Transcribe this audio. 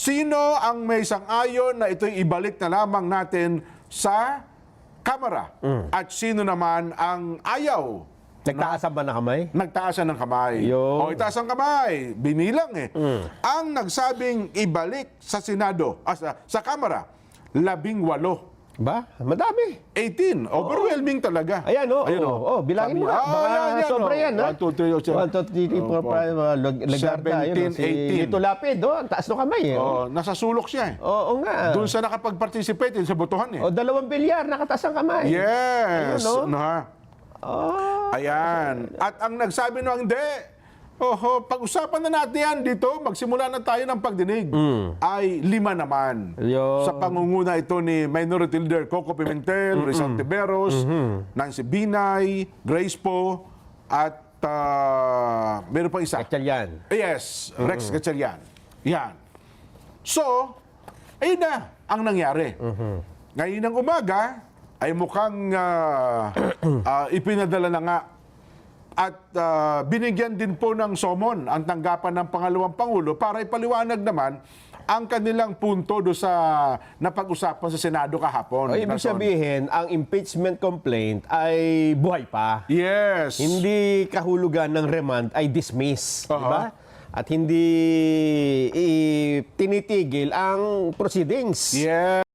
Sino ang may sang-ayon na ito'y ibalik na lamang natin sa Kamara? At sino naman ang ayaw? Nagtaasan ba na kamay? Nagtaasan ng kamay. Yun. O, itaas ang kamay. Binilang eh. Ang nagsabing ibalik sa Senado, sa Kamara, 18. Ba? Madami. 18. Overwhelming talaga. Ayan, oh. Ayun, Oh, bilangin mo Sabi- nga. Baka yan, sobra yan, ha? 1, 2, 3, 1, 2, 3, 4, 5, Lagarda. 17, 18. Lito Lapid, oh. Ang taas ng kamay, eh. Oh, nasa sulok siya eh. Oo nga. Doon sa nakapag-participate sa botohan eh. O, 2 bilyar, nakataas ang kamay. Yes. Ayun, no? No, ha? Oh. Ayan. At ang nagsabi no, hindi. Oho, pag-usapan na natin yan dito, magsimula na tayo ng pagdinig. Ay 5 naman. Yun. Sa pangunguna ito ni Minority Leader Coco Pimentel, Rizal Tiberos, Nancy Binay, Grace Po, at meron pa isa. Gatchalian. Yes, Rex Gatchalian. Yan. So, ayun na ang nangyari. Ngayon ng umaga, ay mukhang ipinadala na nga at binigyan din po ng somon ang tanggapan ng pangalawang Pangulo para ipaliwanag naman ang kanilang punto do sa napag-usapan sa Senado kahapon. O, ibig sabihin, ang impeachment complaint ay buhay pa. Yes. Hindi kahulugan ng remand ay dismiss. Di ba? At hindi tinitigil ang proceedings. Yes.